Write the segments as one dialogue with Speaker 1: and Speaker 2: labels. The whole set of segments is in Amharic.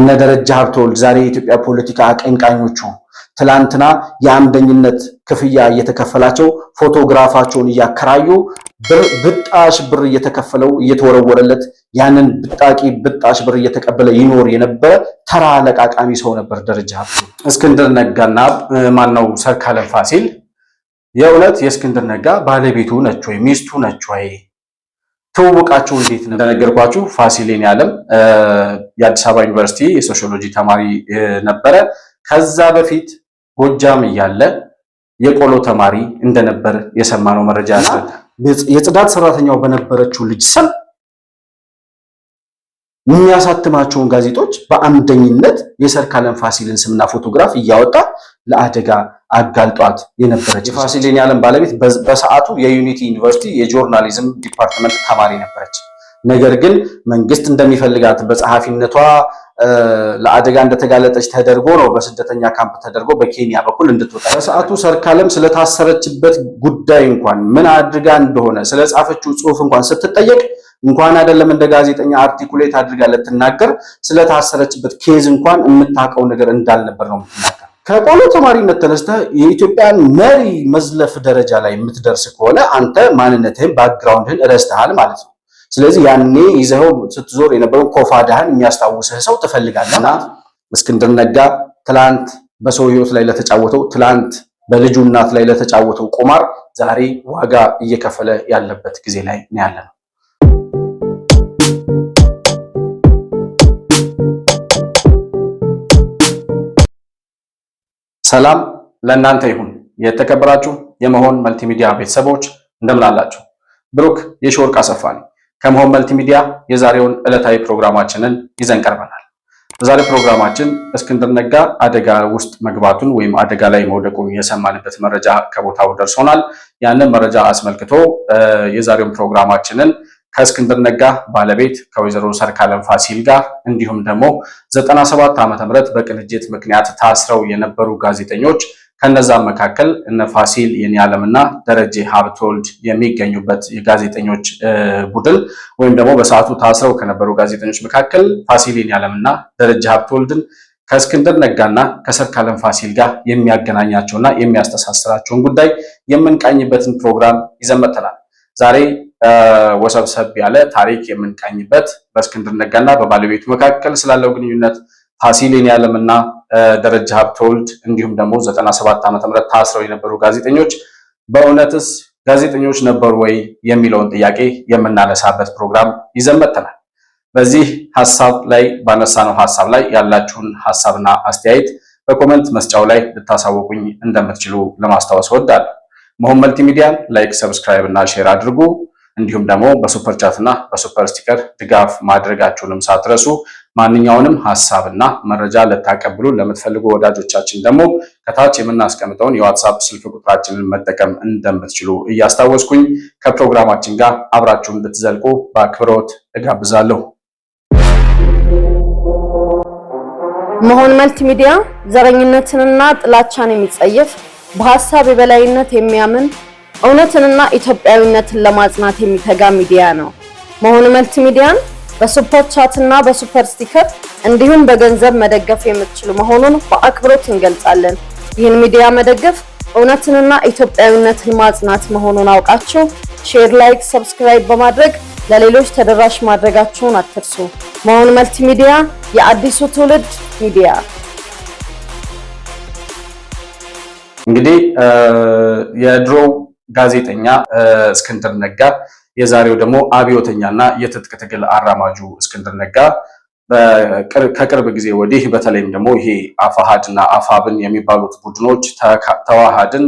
Speaker 1: እነ ደረጃ ሀብተወልድ ዛሬ የኢትዮጵያ ፖለቲካ አቀንቃኞቹ ትላንትና የአምደኝነት ክፍያ እየተከፈላቸው ፎቶግራፋቸውን እያከራዩ ብጣሽ ብር እየተከፈለው እየተወረወረለት ያንን ብጣሽ ብር እየተቀበለ ይኖር የነበረ ተራ ለቃቃሚ ሰው ነበር ደረጃ ሀብተወልድ። እስክንድር ነጋና ማነው ሰርካለም ፋሲል የእውነት የእስክንድር ነጋ ባለቤቱ ነች ወይ ሚስቱ ነች ወይ? ትውውቃቸው እንዴት ነው? እንደነገርኳችሁ ፋሲል የኔዓለም የአዲስ አበባ ዩኒቨርሲቲ የሶሺዮሎጂ ተማሪ ነበረ። ከዛ በፊት ጎጃም እያለ የቆሎ ተማሪ እንደነበር የሰማነው መረጃ ያስረዳል። የጽዳት ሰራተኛው በነበረችው ልጅ ስም የሚያሳትማቸውን ጋዜጦች በአምደኝነት የሰርካለም ፋሲልን ስምና ፎቶግራፍ እያወጣ ለአደጋ አጋልጧት የነበረች ፋሲል የኔዓለም ባለቤት በሰዓቱ የዩኒቲ ዩኒቨርሲቲ የጆርናሊዝም ዲፓርትመንት ተማሪ ነበረች። ነገር ግን መንግስት እንደሚፈልጋት በጸሐፊነቷ ለአደጋ እንደተጋለጠች ተደርጎ ነው በስደተኛ ካምፕ ተደርጎ በኬንያ በኩል እንድትወጣ። በሰዓቱ ሰርካለም ስለታሰረችበት ጉዳይ እንኳን ምን አድርጋ እንደሆነ ስለጻፈችው ጽሑፍ እንኳን ስትጠየቅ እንኳን አይደለም እንደ ጋዜጠኛ አርቲኩሌት አድርጋ ልትናገር ስለታሰረችበት ኬዝ እንኳን የምታውቀው ነገር እንዳልነበር ነው የምትናገር። ከቆሎ ተማሪነት ተነስተህ የኢትዮጵያን መሪ መዝለፍ ደረጃ ላይ የምትደርስ ከሆነ አንተ ማንነትህን ባክግራውንድህን ረስተሃል ማለት ነው። ስለዚህ ያኔ ይዘኸው ስትዞር የነበረው ኮፋዳህን የሚያስታውስህ ሰው ትፈልጋለህና እስክንድር ነጋ ትላንት በሰው ህይወት ላይ ለተጫወተው ትላንት በልጁ እናት ላይ ለተጫወተው ቁማር ዛሬ ዋጋ እየከፈለ ያለበት ጊዜ ላይ ነው ያለነው። ሰላም ለእናንተ ይሁን። የተከበራችሁ የመሆን መልቲሚዲያ ቤተሰቦች እንደምን አላችሁ? ብሩክ የሺወርቅ አሰፋ ነኝ ከመሆን መልቲሚዲያ። የዛሬውን ዕለታዊ ፕሮግራማችንን ይዘን ቀርበናል። በዛሬ ፕሮግራማችን እስክንድር ነጋ አደጋ ውስጥ መግባቱን ወይም አደጋ ላይ መውደቁን የሰማንበት መረጃ ከቦታው ደርሶናል። ያንን መረጃ አስመልክቶ የዛሬውን ፕሮግራማችንን ከእስክንድር ነጋ ባለቤት ከወይዘሮ ሰርካለም ፋሲል ጋር እንዲሁም ደግሞ 97 ዓመተ ምህረት በቅንጅት ምክንያት ታስረው የነበሩ ጋዜጠኞች ከነዛም መካከል እነ ፋሲል የኔዓለምና ደረጀ ሀብተወልድ የሚገኙበት የጋዜጠኞች ቡድን ወይም ደግሞ በሰዓቱ ታስረው ከነበሩ ጋዜጠኞች መካከል ፋሲል የኔዓለምና ደረጀ ሀብተወልድን ከእስክንድር ነጋና ከሰርካለም ፋሲል ጋር የሚያገናኛቸውና የሚያስተሳስራቸውን ጉዳይ የምንቃኝበትን ፕሮግራም ይዘን መጥተናል። ዛሬ ወሰብሰብ ያለ ታሪክ የምንቃኝበት በእስክንድር ነጋና በባለቤቱ መካከል ስላለው ግንኙነት ፋሲል የኔዓለምና ደረጃ ሀብተወልድ እንዲሁም ደግሞ 97 ዓመተ ምህረት ታስረው የነበሩ ጋዜጠኞች በእውነትስ ጋዜጠኞች ነበሩ ወይ የሚለውን ጥያቄ የምናነሳበት ፕሮግራም ይዘን መጥተናል። በዚህ ሐሳብ ላይ ባነሳነው ሐሳብ ላይ ያላችሁን ሐሳብና አስተያየት በኮሜንት መስጫው ላይ ልታሳውቁኝ እንደምትችሉ ለማስታወስ እወዳለሁ። መሆን መልቲሚዲያን ላይክ፣ ሰብስክራይብ እና ሼር አድርጉ። እንዲሁም ደግሞ በሱፐር ቻት እና በሱፐር ስቲከር ድጋፍ ማድረጋችሁንም ሳትረሱ ማንኛውንም ሐሳብና መረጃ ልታቀብሉ ለምትፈልጉ ወዳጆቻችን ደግሞ ከታች የምናስቀምጠውን የዋትስአፕ ስልክ ቁጥራችንን መጠቀም እንደምትችሉ እያስታወስኩኝ ከፕሮግራማችን ጋር አብራችሁ እንድትዘልቁ በአክብሮት እጋብዛለሁ።
Speaker 2: መሆን መልቲሚዲያ ዘረኝነትንና ጥላቻን የሚጸየፍ በሐሳብ የበላይነት የሚያምን እውነትንና ኢትዮጵያዊነትን ለማጽናት የሚተጋ ሚዲያ ነው። መሆን መልቲሚዲያን በሱፐር ቻት እና በሱፐር ስቲከር እንዲሁም በገንዘብ መደገፍ የምትችሉ መሆኑን በአክብሮት እንገልጻለን። ይህን ሚዲያ መደገፍ እውነትንና ኢትዮጵያዊነትን ማጽናት መሆኑን አውቃችሁ ሼር፣ ላይክ፣ ሰብስክራይብ በማድረግ ለሌሎች ተደራሽ ማድረጋችሁን አትርሱ። መሆን መልቲሚዲያ የአዲሱ ትውልድ ሚዲያ።
Speaker 1: እንግዲህ የድሮው ጋዜጠኛ እስክንድር ነጋ የዛሬው ደግሞ አብዮተኛና የትጥቅ ትግል አራማጁ እስክንድር ነጋ ከቅርብ ጊዜ ወዲህ በተለይም ደግሞ ይሄ አፋሃድና አፋብን የሚባሉት ቡድኖች ተዋሃድን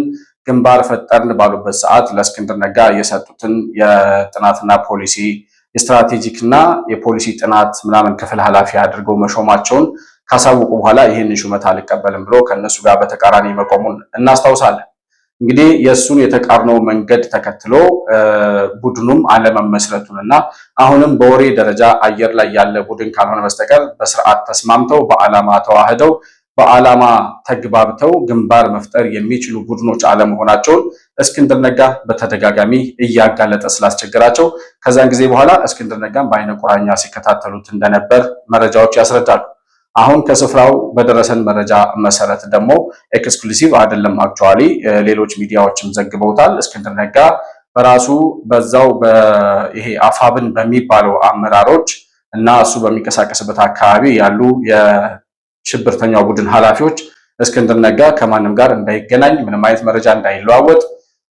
Speaker 1: ግንባር ፈጠርን ባሉበት ሰዓት ለእስክንድር ነጋ የሰጡትን የጥናትና ፖሊሲ የስትራቴጂክና የፖሊሲ ጥናት ምናምን ክፍል ኃላፊ አድርገው መሾማቸውን ካሳወቁ በኋላ ይህንን ሹመት አልቀበልም ብሎ ከነሱ ጋር በተቃራኒ መቆሙን እናስታውሳለን። እንግዲህ የእሱን የተቃርኖ መንገድ ተከትሎ ቡድኑም አለመመስረቱንና አሁንም በወሬ ደረጃ አየር ላይ ያለ ቡድን ካልሆነ በስተቀር በስርዓት ተስማምተው በዓላማ ተዋህደው በዓላማ ተግባብተው ግንባር መፍጠር የሚችሉ ቡድኖች አለመሆናቸውን እስክንድር ነጋ በተደጋጋሚ እያጋለጠ ስላስቸገራቸው ከዛን ጊዜ በኋላ እስክንድር ነጋን በአይነ ቁራኛ ሲከታተሉት እንደነበር መረጃዎች ያስረዳሉ። አሁን ከስፍራው በደረሰን መረጃ መሰረት ደግሞ ኤክስክሉሲቭ አይደለም፣ አክቹአሊ ሌሎች ሚዲያዎችም ዘግበውታል። እስክንድር ነጋ በራሱ በዛው ይሄ አፋብን በሚባለው አመራሮች እና እሱ በሚንቀሳቀስበት አካባቢ ያሉ የሽብርተኛው ቡድን ኃላፊዎች እስክንድር ነጋ ከማንም ጋር እንዳይገናኝ፣ ምንም አይነት መረጃ እንዳይለዋወጥ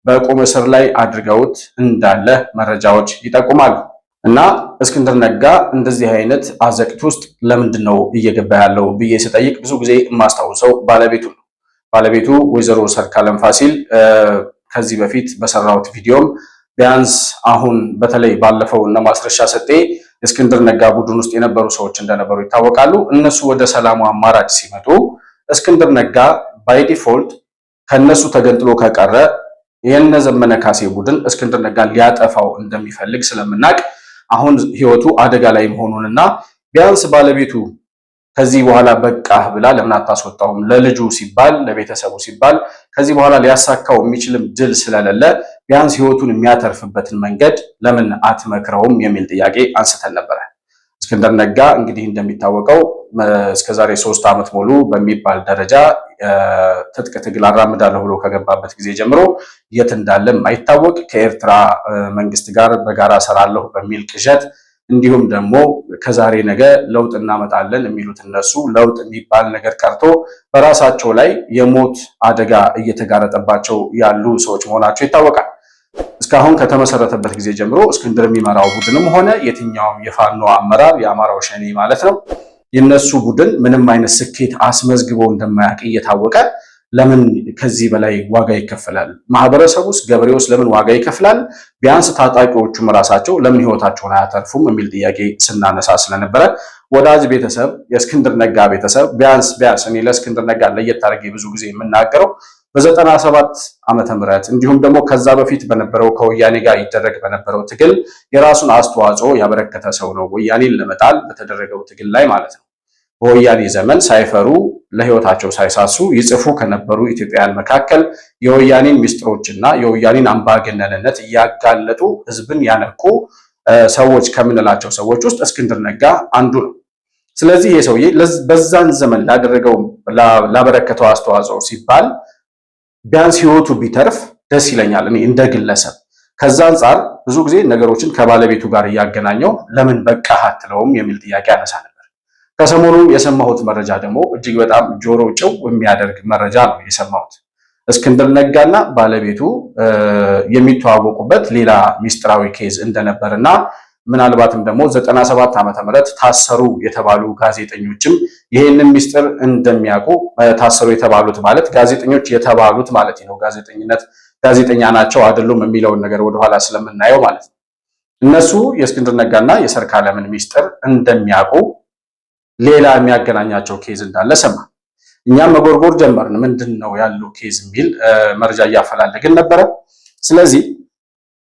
Speaker 1: በቁም እስር ላይ አድርገውት እንዳለ መረጃዎች ይጠቁማሉ። እና እስክንድር ነጋ እንደዚህ አይነት አዘቅት ውስጥ ለምንድን ነው እየገባ ያለው ብዬ ስጠይቅ ብዙ ጊዜ የማስታውሰው ባለቤቱ ነው። ባለቤቱ ወይዘሮ ሰርካለም ፋሲል ከዚህ በፊት በሰራሁት ቪዲዮም ቢያንስ አሁን በተለይ ባለፈው እነ ማስረሻ ሰጤ እስክንድር ነጋ ቡድን ውስጥ የነበሩ ሰዎች እንደነበሩ ይታወቃሉ። እነሱ ወደ ሰላሙ አማራጭ ሲመጡ እስክንድር ነጋ ባይ ዲፎልት ከነሱ ተገንጥሎ ከቀረ የነ ዘመነ ካሴ ቡድን እስክንድር ነጋ ሊያጠፋው እንደሚፈልግ ስለምናቅ አሁን ህይወቱ አደጋ ላይ መሆኑንና ቢያንስ ባለቤቱ ከዚህ በኋላ በቃህ ብላ ለምን አታስወጣውም? ለልጁ ሲባል ለቤተሰቡ ሲባል ከዚህ በኋላ ሊያሳካው የሚችልም ድል ስለሌለ ቢያንስ ህይወቱን የሚያተርፍበትን መንገድ ለምን አትመክረውም የሚል ጥያቄ አንስተን ነበረ። እስክንድር ነጋ እንግዲህ እንደሚታወቀው እስከዛሬ 3 ዓመት ሙሉ በሚባል ደረጃ ትጥቅ ትግል አራምዳለሁ ብሎ ከገባበት ጊዜ ጀምሮ የት እንዳለ የማይታወቅ ከኤርትራ መንግስት ጋር በጋራ ሰራለሁ በሚል ቅዠት እንዲሁም ደግሞ ከዛሬ ነገ ለውጥ እናመጣለን የሚሉት እነሱ ለውጥ የሚባል ነገር ቀርቶ በራሳቸው ላይ የሞት አደጋ እየተጋረጠባቸው ያሉ ሰዎች መሆናቸው ይታወቃል። እስካሁን ከተመሰረተበት ጊዜ ጀምሮ እስክንድር የሚመራው ቡድንም ሆነ የትኛውም የፋኖ አመራር የአማራው ሸኔ ማለት ነው የነሱ ቡድን ምንም አይነት ስኬት አስመዝግቦ እንደማያውቅ እየታወቀ ለምን ከዚህ በላይ ዋጋ ይከፈላል? ማህበረሰቡስ ገበሬውስ ለምን ዋጋ ይከፍላል? ቢያንስ ታጣቂዎቹም ራሳቸው ለምን ህይወታቸውን አያተርፉም የሚል ጥያቄ ስናነሳ ስለነበረ ወዳጅ ቤተሰብ የእስክንድር ነጋ ቤተሰብ ቢያንስ እኔ ለእስክንድር ነጋ ለየት አድርጌ ብዙ ጊዜ የምናገረው በ97 ዓመተ ምህረት እንዲሁም ደግሞ ከዛ በፊት በነበረው ከወያኔ ጋር ይደረግ በነበረው ትግል የራሱን አስተዋጽኦ ያበረከተ ሰው ነው። ወያኔን ለመጣል በተደረገው ትግል ላይ ማለት ነው። በወያኔ ዘመን ሳይፈሩ ለህይወታቸው ሳይሳሱ ይጽፉ ከነበሩ ኢትዮጵያውያን መካከል የወያኔን ሚስጥሮችና የወያኔን አምባገነንነት እያጋለጡ ህዝብን ያነቁ ሰዎች ከምንላቸው ሰዎች ውስጥ እስክንድር ነጋ አንዱ ነው። ስለዚህ ይህ ሰውዬ በዛን ዘመን ላበረከተው አስተዋጽኦ ሲባል ቢያንስ ህይወቱ ቢተርፍ ደስ ይለኛል እኔ እንደ ግለሰብ። ከዛ አንጻር ብዙ ጊዜ ነገሮችን ከባለቤቱ ጋር እያገናኘው ለምን በቃ አትለውም የሚል ጥያቄ አነሳ ነበር። ከሰሞኑ የሰማሁት መረጃ ደግሞ እጅግ በጣም ጆሮ ጭው የሚያደርግ መረጃ ነው የሰማሁት። እስክንድር ነጋና ባለቤቱ የሚተዋወቁበት ሌላ ሚስጥራዊ ኬዝ እንደነበርና ምናልባትም ደግሞ 97 ዓመተ ምህረት ታሰሩ የተባሉ ጋዜጠኞችም ይሄንን ሚስጥር እንደሚያውቁ ታሰሩ የተባሉት ማለት ጋዜጠኞች የተባሉት ማለት ነው። ጋዜጠኛ ናቸው አይደሉም የሚለውን ነገር ወደኋላ ስለምናየው ማለት ነው። እነሱ የእስክንድር ነጋና የሰርካለምን ሚስጥር እንደሚያውቁ ሌላ የሚያገናኛቸው ኬዝ እንዳለ ሰማ። እኛም መጎርጎር ጀመርን። ምንድነው ያለው ኬዝ የሚል መረጃ እያፈላለግን ነበረ። ስለዚህ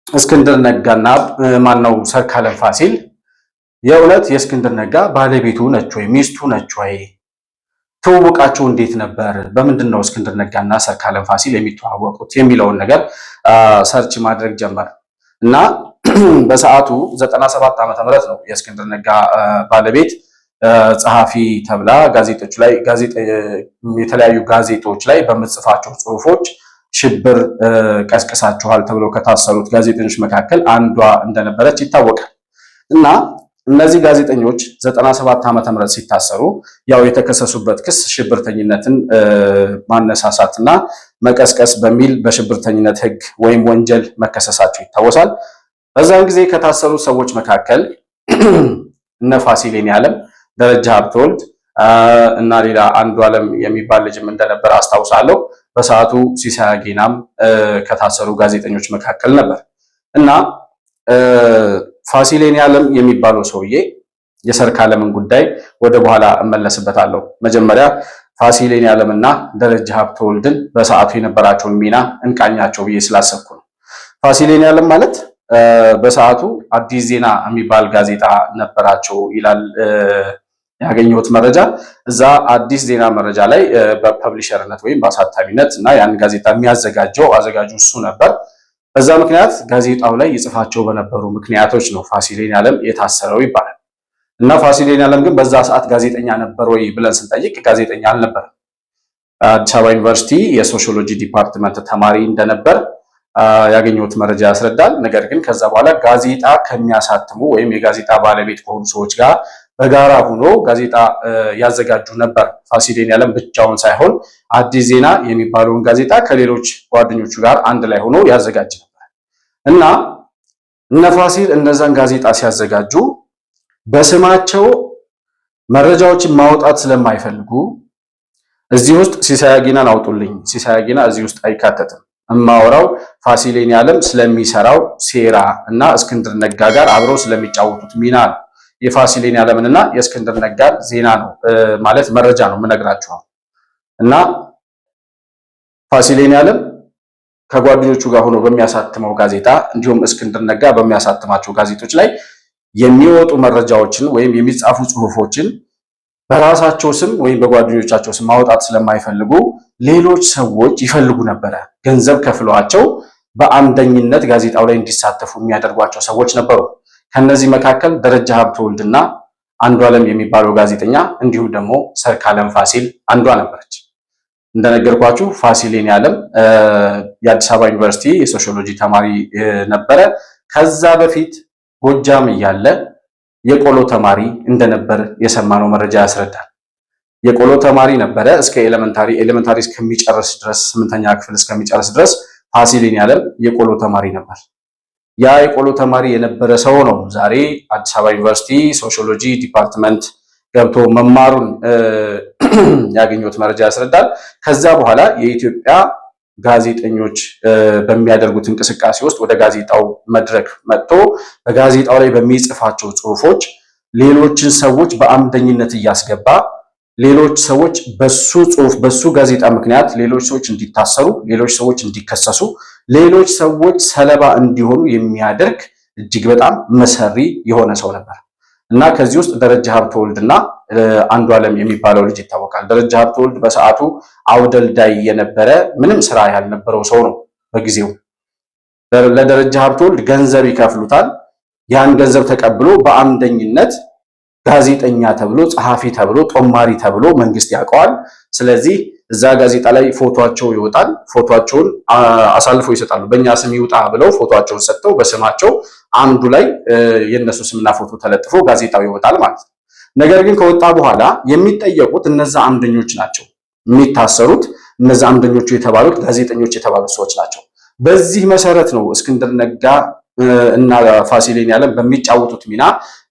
Speaker 1: እስክንድር ነጋና ማነው ሰርካለም ፋሲል የእውነት የእስክንድር ነጋ ባለቤቱ ነች ወይ ሚስቱ ነች ወይ? ትውውቃቸው እንዴት ነበር? በምንድን ነው እስክንድር ነጋና ሰርካለም ፋሲል የሚተዋወቁት የሚለውን ነገር ሰርች ማድረግ ጀመር እና በሰዓቱ 97 ዓመተ ምህረት ነው የእስክንድር ነጋ ባለቤት ጸሐፊ ተብላ የተለያዩ ጋዜጦች ላይ በምትጽፋቸው ጽሁፎች ሽብር ቀስቅሳችኋል ተብሎ ከታሰሩት ጋዜጠኞች መካከል አንዷ እንደነበረች ይታወቃል። እና እነዚህ ጋዜጠኞች 97 ዓመተ ምህረት ሲታሰሩ ያው የተከሰሱበት ክስ ሽብርተኝነትን ማነሳሳትና መቀስቀስ በሚል በሽብርተኝነት ሕግ ወይም ወንጀል መከሰሳቸው ይታወሳል። በዛን ጊዜ ከታሰሩ ሰዎች መካከል እነ ፋሲሌን ያለም ደረጃ ሀብተወልድ እና ሌላ አንዱ ዓለም የሚባል ልጅም እንደነበር አስታውሳለሁ። በሰዓቱ ሲሳይ አጌናም ከታሰሩ ጋዜጠኞች መካከል ነበር እና ፋሲሌን ያለም የሚባለው ሰውዬ የሰርካለምን ጉዳይ ወደ በኋላ እመለስበታለሁ። መጀመሪያ ፋሲሌን ያለምና ደረጃ ሀብተወልድን በሰዓቱ የነበራቸውን ሚና እንቃኛቸው ብዬ ስላሰብኩ ነው። ፋሲሌን ያለም ማለት በሰዓቱ አዲስ ዜና የሚባል ጋዜጣ ነበራቸው ይላል ያገኘሁት መረጃ። እዛ አዲስ ዜና መረጃ ላይ በፐብሊሸርነት ወይም በአሳታሚነት እና ያን ጋዜጣ የሚያዘጋጀው አዘጋጁ እሱ ነበር። በዛ ምክንያት ጋዜጣው ላይ ይጽፋቸው በነበሩ ምክንያቶች ነው ፋሲሌን ያለም የታሰረው ይባላል። እና ፋሲል የኔዓለም ግን በዛ ሰዓት ጋዜጠኛ ነበር ወይ ብለን ስንጠይቅ ጋዜጠኛ አልነበረም። አዲስ አበባ ዩኒቨርሲቲ የሶሺዮሎጂ ዲፓርትመንት ተማሪ እንደነበር ያገኘሁት መረጃ ያስረዳል። ነገር ግን ከዛ በኋላ ጋዜጣ ከሚያሳትሙ ወይም የጋዜጣ ባለቤት ከሆኑ ሰዎች ጋር በጋራ ሆኖ ጋዜጣ ያዘጋጁ ነበር። ፋሲል የኔዓለም ብቻውን ሳይሆን አዲስ ዜና የሚባለውን ጋዜጣ ከሌሎች ጓደኞቹ ጋር አንድ ላይ ሆኖ ያዘጋጅ ነበር እና እነ ፋሲል እነዛን ጋዜጣ ሲያዘጋጁ በስማቸው መረጃዎችን ማውጣት ስለማይፈልጉ እዚህ ውስጥ ሲሳይ አጌናን አውጡልኝ፣ ሲሳይ አጌና እዚህ ውስጥ አይካተትም። እማወራው ፋሲል የኔዓለም ስለሚሰራው ሴራ እና እስክንድር ነጋ ጋር አብረው ስለሚጫወቱት ሚና ነው። የፋሲል የኔዓለምንና የእስክንድር ነጋን ዜና ነው ማለት መረጃ ነው የምነግራችሁ። እና ፋሲል የኔዓለም ከጓደኞቹ ጋር ሆኖ በሚያሳትመው ጋዜጣ እንዲሁም እስክንድር ነጋ በሚያሳትማቸው ጋዜጦች ላይ የሚወጡ መረጃዎችን ወይም የሚጻፉ ጽሁፎችን በራሳቸው ስም ወይም በጓደኞቻቸው ስም ማውጣት ስለማይፈልጉ ሌሎች ሰዎች ይፈልጉ ነበረ። ገንዘብ ከፍለዋቸው በአምደኝነት ጋዜጣው ላይ እንዲሳተፉ የሚያደርጓቸው ሰዎች ነበሩ። ከነዚህ መካከል ደረጃ ሀብተወልድና አንዱዓለም የሚባለው ጋዜጠኛ እንዲሁም ደግሞ ሰርካለም ፋሲል አንዷ ነበረች። እንደነገርኳችሁ ፋሲል የኔዓለም የአዲስ አበባ ዩኒቨርሲቲ የሶሺዮሎጂ ተማሪ ነበረ። ከዛ በፊት ጎጃም እያለ የቆሎ ተማሪ እንደነበር የሰማነው መረጃ ያስረዳል። የቆሎ ተማሪ ነበረ እስከ ኤሌመንታሪ እስከሚጨርስ ድረስ 8ኛ ክፍል እስከሚጨርስ ድረስ ፋሲል የኔዓለም የቆሎ ተማሪ ነበር። ያ የቆሎ ተማሪ የነበረ ሰው ነው ዛሬ አዲስ አበባ ዩኒቨርሲቲ ሶሺዮሎጂ ዲፓርትመንት ገብቶ መማሩን ያገኘሁት መረጃ ያስረዳል። ከዛ በኋላ የኢትዮጵያ ጋዜጠኞች በሚያደርጉት እንቅስቃሴ ውስጥ ወደ ጋዜጣው መድረክ መጥቶ በጋዜጣው ላይ በሚጽፋቸው ጽሁፎች ሌሎችን ሰዎች በአምደኝነት እያስገባ ሌሎች ሰዎች በሱ ጽሁፍ በሱ ጋዜጣ ምክንያት ሌሎች ሰዎች እንዲታሰሩ፣ ሌሎች ሰዎች እንዲከሰሱ፣ ሌሎች ሰዎች ሰለባ እንዲሆኑ የሚያደርግ እጅግ በጣም መሰሪ የሆነ ሰው ነበር እና ከዚህ ውስጥ ደረጃ ሀብተወልድና አንዱዓለም የሚባለው ልጅ ይታወቃል። ደረጃ ሀብተወልድ በሰዓቱ አውደልዳይ የነበረ ምንም ስራ ያልነበረው ሰው ነው። በጊዜው ለደረጃ ሀብተወልድ ገንዘብ ይከፍሉታል። ያን ገንዘብ ተቀብሎ በአምደኝነት ጋዜጠኛ ተብሎ፣ ጸሐፊ ተብሎ፣ ጦማሪ ተብሎ መንግስት ያውቀዋል። ስለዚህ እዛ ጋዜጣ ላይ ፎቶአቸው ይወጣል። ፎቶአቸውን አሳልፈው ይሰጣሉ። በእኛ ስም ይውጣ ብለው ፎቶአቸውን ሰጥተው በስማቸው አምዱ ላይ የነሱ ስምና ፎቶ ተለጥፎ ጋዜጣው ይወጣል ማለት ነው። ነገር ግን ከወጣ በኋላ የሚጠየቁት እነዛ አምደኞች ናቸው። የሚታሰሩት እነዛ አምደኞቹ የተባሉት ጋዜጠኞች የተባሉት ሰዎች ናቸው። በዚህ መሰረት ነው እስክንድር ነጋ እና ፋሲል የኔዓለም በሚጫወቱት ሚና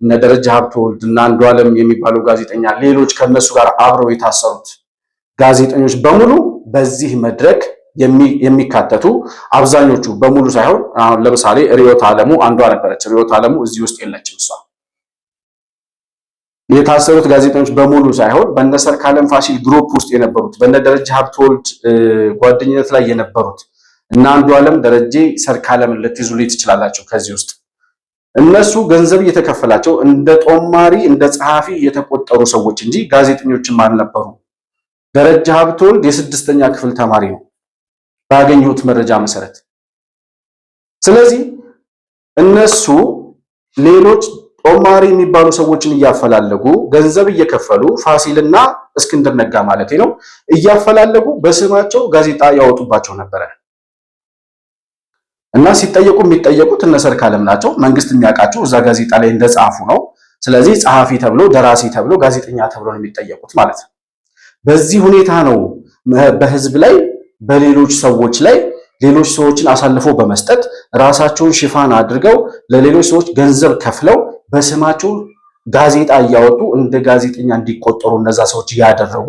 Speaker 1: እነ ደረጃ ሀብተወልድ እና አንዱዓለም የሚባለው ጋዜጠኛ ሌሎች ከነሱ ጋር አብረው የታሰሩት ጋዜጠኞች በሙሉ በዚህ መድረክ የሚካተቱ አብዛኞቹ በሙሉ ሳይሆን አሁን ለምሳሌ ሪዮት ዓለሙ አንዷ ነበረች። ሪዮት ዓለሙ እዚህ ውስጥ የለችም። እሷ የታሰሩት ጋዜጠኞች በሙሉ ሳይሆን በእነ ሰርካለም ፋሲል ግሩፕ ውስጥ የነበሩት በእነ ደረጃ ሀብተወልድ ጓደኝነት ላይ የነበሩት እና አንዱዓለም ደረጀ ሰርካለምን ልትይዙልኝ ትችላላችሁ። ከዚህ ውስጥ እነሱ ገንዘብ እየተከፈላቸው እንደ ጦማሪ እንደ ጸሐፊ የተቆጠሩ ሰዎች እንጂ ጋዜጠኞችም አልነበሩ። ደረጃ ሀብተወልድ የ6ኛ ክፍል ተማሪ ነው ባገኘሁት መረጃ መሰረት። ስለዚህ እነሱ ሌሎች ጦማሪ የሚባሉ ሰዎችን እያፈላለጉ ገንዘብ እየከፈሉ ፋሲልና እስክንድር ነጋ ማለት ነው እያፈላለጉ በስማቸው ጋዜጣ ያወጡባቸው ነበረ እና ሲጠየቁ የሚጠየቁት እነ ሰርካለም ናቸው። መንግስት የሚያውቃቸው እዛ ጋዜጣ ላይ እንደጻፉ ነው። ስለዚህ ጸሐፊ ተብሎ ደራሲ ተብሎ ጋዜጠኛ ተብሎ ነው የሚጠየቁት ማለት ነው። በዚህ ሁኔታ ነው በህዝብ ላይ በሌሎች ሰዎች ላይ ሌሎች ሰዎችን አሳልፎ በመስጠት ራሳቸውን ሽፋን አድርገው ለሌሎች ሰዎች ገንዘብ ከፍለው በስማቸው ጋዜጣ እያወጡ እንደ ጋዜጠኛ እንዲቆጠሩ እነዛ ሰዎች ያደረጉ።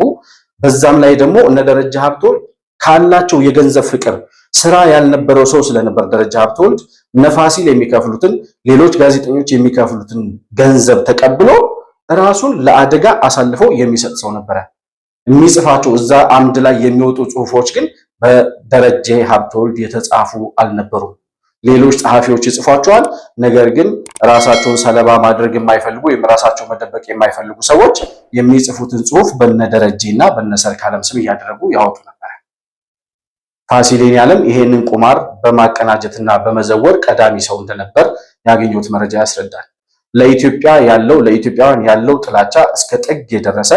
Speaker 1: በዛም ላይ ደግሞ እነ ደረጃ ሀብተወልድ ካላቸው የገንዘብ ፍቅር ስራ ያልነበረው ሰው ስለነበር ደረጃ ሀብተወልድ እነ ፋሲል የሚከፍሉትን ሌሎች ጋዜጠኞች የሚከፍሉትን ገንዘብ ተቀብሎ ራሱን ለአደጋ አሳልፎ የሚሰጥ ሰው ነበረ። የሚጽፋቸው እዛ አምድ ላይ የሚወጡ ጽሁፎች ግን በደረጃ ሀብተወልድ የተጻፉ አልነበሩም። ሌሎች ጸሐፊዎች ይጽፏቸዋል። ነገር ግን ራሳቸውን ሰለባ ማድረግ የማይፈልጉ ወይም ራሳቸውን መደበቅ የማይፈልጉ ሰዎች የሚጽፉትን ጽሁፍ በነደረጀና በነሰርካለም ስም እያደረጉ ያወጡ ነበር። ፋሲል የኔዓለም ይሄንን ቁማር በማቀናጀትና በመዘወር ቀዳሚ ሰው እንደነበር ያገኘሁት መረጃ ያስረዳል። ለኢትዮጵያ ያለው ለኢትዮጵያውያን ያለው ጥላቻ እስከ ጥግ የደረሰ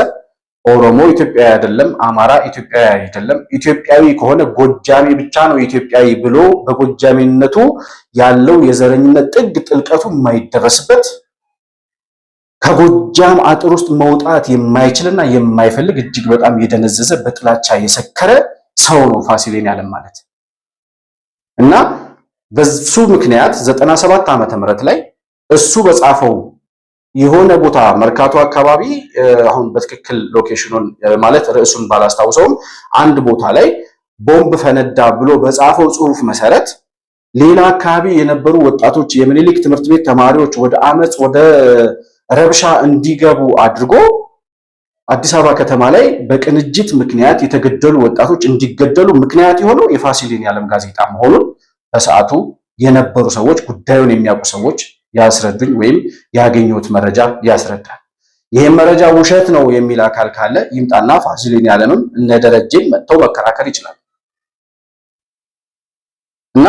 Speaker 1: ኦሮሞ ኢትዮጵያዊ አይደለም፣ አማራ ኢትዮጵያዊ አይደለም፣ ኢትዮጵያዊ ከሆነ ጎጃሜ ብቻ ነው ኢትዮጵያዊ ብሎ በጎጃሜነቱ ያለው የዘረኝነት ጥግ ጥልቀቱ የማይደረስበት ከጎጃም አጥር ውስጥ መውጣት የማይችልና የማይፈልግ እጅግ በጣም የደነዘዘ በጥላቻ የሰከረ ሰው ነው ፋሲል ያለም ማለት እና በሱ ምክንያት 97 ዓመተ ምህረት ላይ እሱ በጻፈው የሆነ ቦታ መርካቶ አካባቢ አሁን በትክክል ሎኬሽኑን ማለት ርዕሱን ባላስታውሰውም አንድ ቦታ ላይ ቦምብ ፈነዳ ብሎ በጻፈው ጽሑፍ መሰረት ሌላ አካባቢ የነበሩ ወጣቶች የምኒልክ ትምህርት ቤት ተማሪዎች ወደ አመጽ ወደ ረብሻ እንዲገቡ አድርጎ አዲስ አበባ ከተማ ላይ በቅንጅት ምክንያት የተገደሉ ወጣቶች እንዲገደሉ ምክንያት የሆነው የፋሲል ያለም ጋዜጣ መሆኑን በሰዓቱ የነበሩ ሰዎች ጉዳዩን የሚያውቁ ሰዎች ያስረዱኝ ወይም ያገኙት መረጃ ያስረዳል። ይሄን መረጃ ውሸት ነው የሚል አካል ካለ ይምጣና ፋሲል ያለምም እነ ደረጀም መጥተው መከራከር ይችላል። እና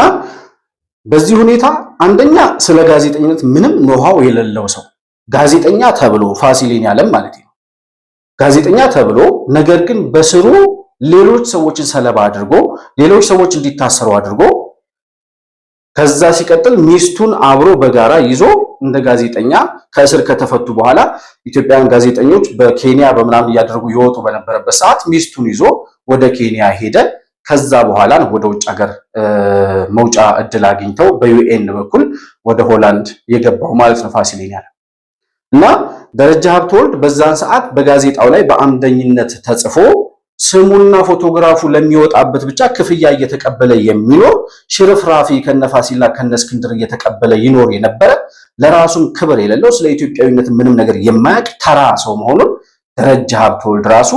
Speaker 1: በዚህ ሁኔታ አንደኛ ስለ ጋዜጠኝነት ምንም ኖሃው የሌለው ሰው ጋዜጠኛ ተብሎ ፋሲል ያለም ማለት ነው ጋዜጠኛ ተብሎ ነገር ግን በስሩ ሌሎች ሰዎችን ሰለባ አድርጎ ሌሎች ሰዎች እንዲታሰሩ አድርጎ ከዛ ሲቀጥል ሚስቱን አብሮ በጋራ ይዞ እንደ ጋዜጠኛ ከእስር ከተፈቱ በኋላ ኢትዮጵያውያን ጋዜጠኞች በኬንያ በመናምን እያደረጉ ይወጡ በነበረበት ሰዓት ሚስቱን ይዞ ወደ ኬንያ ሄደ። ከዛ በኋላ ወደ ውጭ ሀገር መውጫ እድል አግኝተው በዩኤን በኩል ወደ ሆላንድ የገባው ማለት ነው ፋሲል ያለም እና ደረጃ ሀብተወልድ በዛን ሰዓት በጋዜጣው ላይ በአምደኝነት ተጽፎ ስሙና ፎቶግራፉ ለሚወጣበት ብቻ ክፍያ እየተቀበለ የሚኖር ሽርፍራፊ ከነፋሲልና ከነስክንድር እየተቀበለ ይኖር የነበረ ለራሱም ክብር የሌለው ስለ ኢትዮጵያዊነት ምንም ነገር የማያውቅ ተራ ሰው መሆኑን ደረጃ ሀብተወልድ ራሱ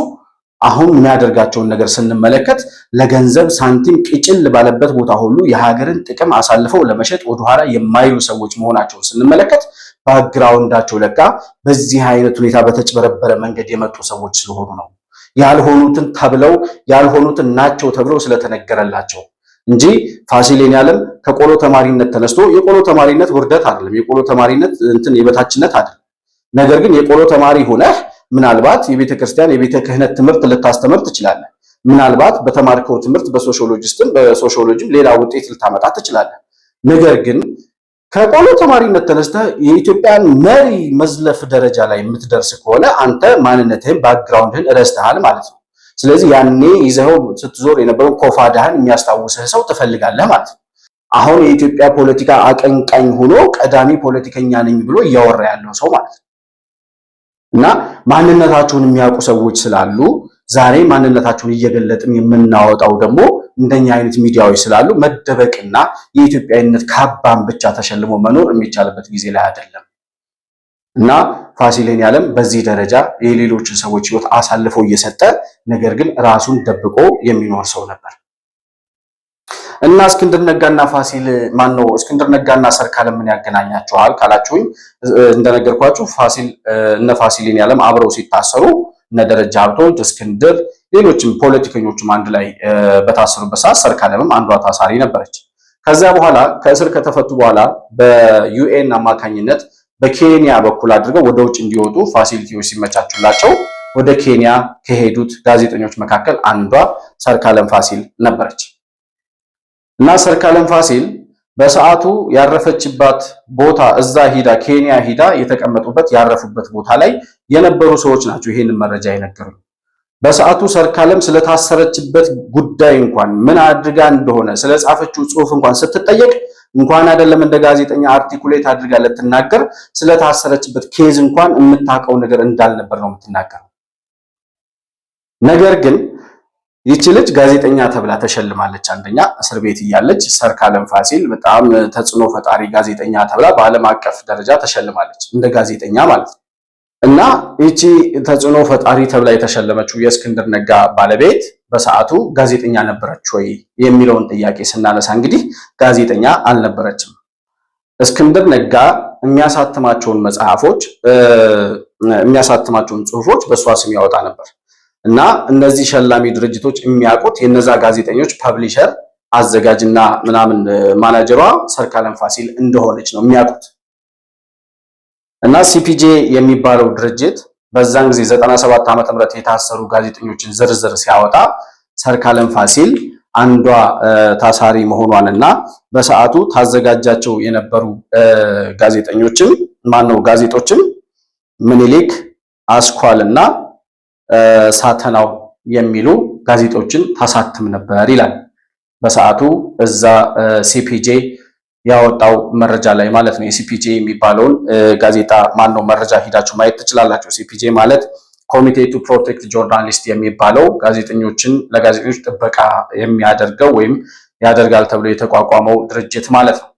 Speaker 1: አሁን የሚያደርጋቸውን ነገር ስንመለከት ለገንዘብ ሳንቲም ቅጭል ባለበት ቦታ ሁሉ የሀገርን ጥቅም አሳልፈው ለመሸጥ ወደኋላ የማይሉ ሰዎች መሆናቸውን ስንመለከት ባክግራውንዳቸው ለካ በዚህ አይነት ሁኔታ በተጭበረበረ መንገድ የመጡ ሰዎች ስለሆኑ ነው። ያልሆኑትን ተብለው ያልሆኑትን ናቸው ተብለው ስለተነገረላቸው እንጂ ፋሲል ያለም ከቆሎ ተማሪነት ተነስቶ የቆሎ ተማሪነት ውርደት አይደለም፣ የቆሎ ተማሪነት እንትን የበታችነት አይደለም። ነገር ግን የቆሎ ተማሪ ሆነህ ምናልባት የቤተ ክርስቲያን የቤተ ክህነት ትምህርት ልታስተምር ትችላለህ። ምናልባት በተማርከው ትምህርት በሶሺዮሎጂም ሌላ ውጤት ልታመጣ ትችላለህ። ነገር ግን ከቆሎ ተማሪነት ተነስተህ የኢትዮጵያን መሪ መዝለፍ ደረጃ ላይ የምትደርስ ከሆነ አንተ ማንነትህን ባክግራውንድህን ረስተሃል ማለት ነው። ስለዚህ ያኔ ይዘኸው ስትዞር የነበረውን ኮፋዳህን የሚያስታውስህ ሰው ትፈልጋለህ ማለት ነው። አሁን የኢትዮጵያ ፖለቲካ አቀንቃኝ ሆኖ ቀዳሚ ፖለቲከኛ ነኝ ብሎ እያወራ ያለው ሰው ማለት ነው። እና ማንነታቸውን የሚያውቁ ሰዎች ስላሉ ዛሬ ማንነታቸውን እየገለጥን የምናወጣው ደግሞ እንደኛ አይነት ሚዲያዎች ስላሉ መደበቅና የኢትዮጵያዊነት ካባን ብቻ ተሸልሞ መኖር የሚቻልበት ጊዜ ላይ አይደለም። እና ፋሲል ያለም በዚህ ደረጃ የሌሎችን ሰዎች ህይወት አሳልፎ እየሰጠ ነገር ግን ራሱን ደብቆ የሚኖር ሰው ነበር። እና እስክንድር ነጋና ፋሲል ማን ነው? እስክንድር ነጋና ሰርካለም ምን ያገናኛቸዋል ካላችሁኝ እንደነገርኳችሁ እነ ፋሲል ያለም አብረው ሲታሰሩ እነ ደረጃ ሀብተወልድ፣ እስክንድር፣ ሌሎችም ፖለቲከኞችም አንድ ላይ በታሰሩበት ሰዓት ሰርካለምም አንዷ ታሳሪ ነበረች። ከዚያ በኋላ ከእስር ከተፈቱ በኋላ በዩኤን አማካኝነት በኬንያ በኩል አድርገው ወደ ውጭ እንዲወጡ ፋሲሊቲዎች ሲመቻቹላቸው ወደ ኬንያ ከሄዱት ጋዜጠኞች መካከል አንዷ ሰርካለም ፋሲል ነበረች። እና ሰርካለም ፋሲል በሰዓቱ ያረፈችባት ቦታ እዛ ሂዳ ኬንያ ሂዳ የተቀመጡበት ያረፉበት ቦታ ላይ የነበሩ ሰዎች ናቸው ይሄንን መረጃ የነገሩኝ። በሰዓቱ ሰርካለም ስለታሰረችበት ጉዳይ እንኳን ምን አድርጋ እንደሆነ ስለጻፈችው ጽሑፍ እንኳን ስትጠየቅ እንኳን አይደለም እንደ ጋዜጠኛ አርቲኩሌት አድርጋ ልትናገር ስለታሰረችበት ኬዝ እንኳን የምታውቀው ነገር እንዳልነበር ነው የምትናገረው። ነገር ግን ይቺ ልጅ ጋዜጠኛ ተብላ ተሸልማለች። አንደኛ እስር ቤት እያለች ሰርካለም ፋሲል በጣም ተጽዕኖ ፈጣሪ ጋዜጠኛ ተብላ በዓለም አቀፍ ደረጃ ተሸልማለች እንደ ጋዜጠኛ ማለት ነው። እና ይቺ ተጽዕኖ ፈጣሪ ተብላ የተሸለመችው የእስክንድር ነጋ ባለቤት በሰዓቱ ጋዜጠኛ ነበረች ወይ የሚለውን ጥያቄ ስናነሳ እንግዲህ ጋዜጠኛ አልነበረችም። እስክንድር ነጋ የሚያሳትማቸውን መጽሐፎች የሚያሳትማቸውን ጽሑፎች በእሷ ስም ያወጣ ነበር። እና እነዚህ ሸላሚ ድርጅቶች የሚያውቁት የነዛ ጋዜጠኞች ፐብሊሸር አዘጋጅና ምናምን ማናጀሯ ሰርካለም ፋሲል እንደሆነች ነው የሚያውቁት። እና ሲፒጄ የሚባለው ድርጅት በዛን ጊዜ 97 ዓመተ ምህረት የታሰሩ ጋዜጠኞችን ዝርዝር ሲያወጣ ሰርካለም ፋሲል አንዷ ታሳሪ መሆኗንና በሰዓቱ ታዘጋጃቸው የነበሩ ጋዜጦችን ምኒልክ፣ አስኳልና ሳተናው የሚሉ ጋዜጦችን ታሳትም ነበር ይላል። በሰዓቱ እዛ ሲፒጄ ያወጣው መረጃ ላይ ማለት ነው። የሲፒጄ የሚባለውን ጋዜጣ መረጃ ሂዳችሁ ማየት ትችላላችሁ። ሲፒጄ ማለት ኮሚቴ ቱ ፕሮቴክት ጆርናሊስት የሚባለው ለጋዜጠኞች ጥበቃ የሚያደርገው ወይም ያደርጋል ተብሎ የተቋቋመው ድርጅት ማለት ነው።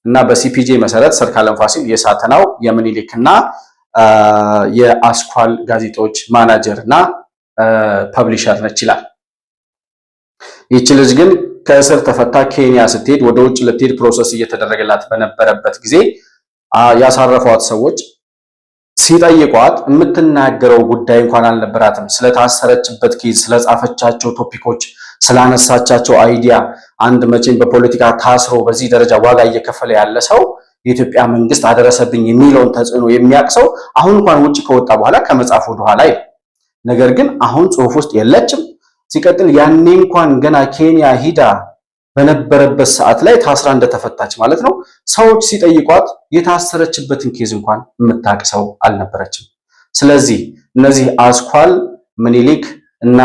Speaker 1: እና በሲፒጄ መሰረት ሰርካለም ፋሲል የሳተናው የምኒልክና የአስኳል ጋዜጦች ማናጀር እና ፐብሊሸር ነች ይላል። ይህች ልጅ ግን ከእስር ተፈታ ኬንያ ስትሄድ ወደ ውጭ ልትሄድ ፕሮሰስ እየተደረገላት በነበረበት ጊዜ ያሳረፏት ሰዎች ሲጠይቋት የምትናገረው ጉዳይ እንኳን አልነበራትም። ስለታሰረችበት ኬዝ፣ ስለጻፈቻቸው ቶፒኮች፣ ስላነሳቻቸው አይዲያ አንድ መቼም በፖለቲካ ታስሮ በዚህ ደረጃ ዋጋ እየከፈለ ያለ ሰው የኢትዮጵያ መንግስት አደረሰብኝ የሚለውን ተጽዕኖ የሚያቅሰው አሁን እንኳን ውጭ ከወጣ በኋላ ከመጻፍ ወደ ኋላ አይደል። ነገር ግን አሁን ጽሁፍ ውስጥ የለችም። ሲቀጥል ያኔ እንኳን ገና ኬንያ ሂዳ በነበረበት ሰዓት ላይ ታስራ እንደተፈታች ማለት ነው። ሰዎች ሲጠይቋት የታሰረችበትን ኬዝ እንኳን የምታውቅ ሰው አልነበረችም። ስለዚህ እነዚህ አስኳል፣ ምኒልክ እና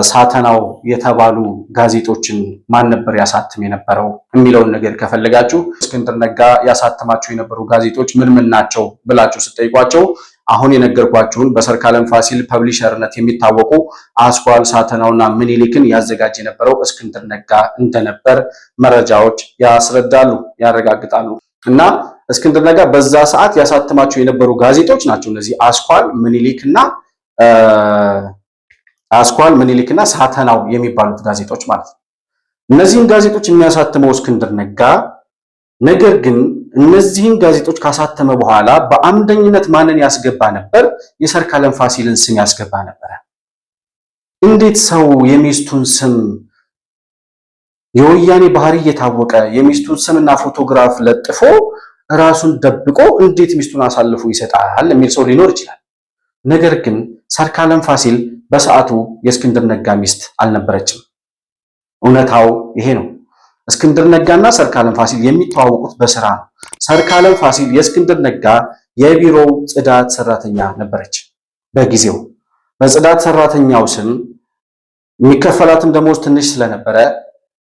Speaker 1: ሳተናው የተባሉ ጋዜጦችን ማን ነበር ያሳትም የነበረው የሚለውን ነገር ከፈለጋችሁ እስክንድር ነጋ ያሳተማቸው የነበሩ ጋዜጦች ምን ምን ናቸው ብላችሁ ስትጠይቋቸው አሁን የነገርኳችሁን በሰርካለም ፋሲል ፐብሊሸርነት የሚታወቁ አስኳል፣ ሳተናውና ምኒልክን ያዘጋጅ የነበረው እስክንድር ነጋ እንደነበር መረጃዎች ያስረዳሉ፣ ያረጋግጣሉ። እና እስክንድር ነጋ በዛ ሰዓት ያሳተማቸው የነበሩ ጋዜጦች ናቸው እነዚህ አስኳል ምኒልክና ሳተናው የሚባሉት ጋዜጦች ማለት ነው። እነዚህን ጋዜጦች የሚያሳትመው እስክንድር ነጋ ነገር ግን እነዚህን ጋዜጦች ካሳተመ በኋላ በአምደኝነት ማንን ያስገባ ነበር? የሰርካለም ፋሲልን ስም ያስገባ ነበር። እንዴት ሰው የሚስቱን ስም የወያኔ ባህሪ እየታወቀ የሚስቱን ስምና ፎቶግራፍ ለጥፎ ራሱን ደብቆ እንዴት ሚስቱን አሳልፎ ይሰጣል የሚል ሰው ሊኖር ይችላል። ነገር ግን ሰርካለም ፋሲል በሰዓቱ የእስክንድር ነጋ ሚስት አልነበረችም። እውነታው ይሄ ነው። እስክንድር ነጋና ሰርካለም ፋሲል የሚተዋወቁት በስራ ነው። ሰርካለም ፋሲል የእስክንድር ነጋ የቢሮው ጽዳት ሰራተኛ ነበረች በጊዜው። በጽዳት ሰራተኛው ስም የሚከፈላትም ደሞዝ ትንሽ ስለነበረ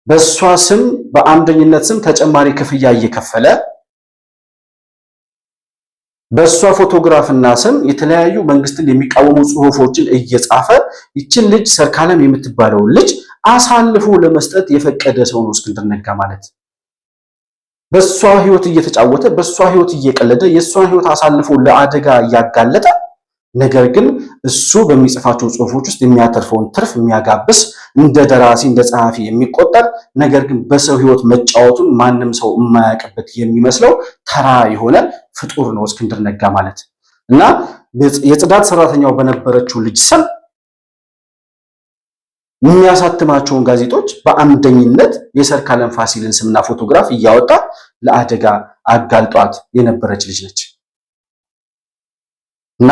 Speaker 1: በሷ ስም በአምደኝነት ስም ተጨማሪ ክፍያ እየከፈለ በሷ ፎቶግራፍና ስም የተለያዩ መንግስትን የሚቃወሙ ጽሁፎችን እየጻፈ ይችን ልጅ ሰርካለም የምትባለው ልጅ አሳልፎ ለመስጠት የፈቀደ ሰው ነው እስክንድር ነጋ ማለት። በሷ ህይወት እየተጫወተ በሷ ህይወት እየቀለደ የሷን ህይወት አሳልፎ ለአደጋ እያጋለጠ ነገር ግን እሱ በሚጽፋቸው ጽሁፎች ውስጥ የሚያተርፈውን ትርፍ የሚያጋብስ እንደ ደራሲ እንደ ጸሐፊ የሚቆጠር ነገር ግን በሰው ህይወት መጫወቱን ማንም ሰው የማያውቅበት የሚመስለው ተራ የሆነ ፍጡር ነው እስክንድር ነጋ ማለት። እና የጽዳት ሰራተኛው በነበረችው ልጅ ስም የሚያሳትማቸውን ጋዜጦች በአምደኝነት የሰርካለም ፋሲልን ስምና ፎቶግራፍ እያወጣ ለአደጋ አጋልጧት የነበረች ልጅ ነች። እና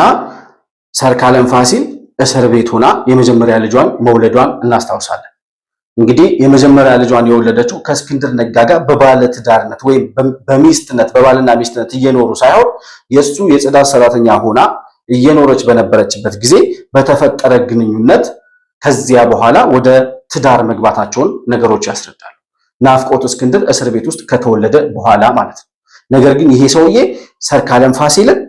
Speaker 1: ሰርካለም ፋሲል እስር ቤት ሆና የመጀመሪያ ልጇን መውለዷን እናስታውሳለን። እንግዲህ የመጀመሪያ ልጇን የወለደችው ከእስክንድር ነጋ ጋር በባለትዳርነት ወይም በሚስትነት በባልና ሚስትነት እየኖሩ ሳይሆን የሱ የጽዳት ሰራተኛ ሆና እየኖረች በነበረችበት ጊዜ በተፈጠረ ግንኙነት ከዚያ በኋላ ወደ ትዳር መግባታቸውን ነገሮች ያስረዳሉ። ናፍቆት እስክንድር እስር ቤት ውስጥ ከተወለደ በኋላ ማለት ነው። ነገር ግን ይሄ ሰውዬ ሰርካለም ፋሲልን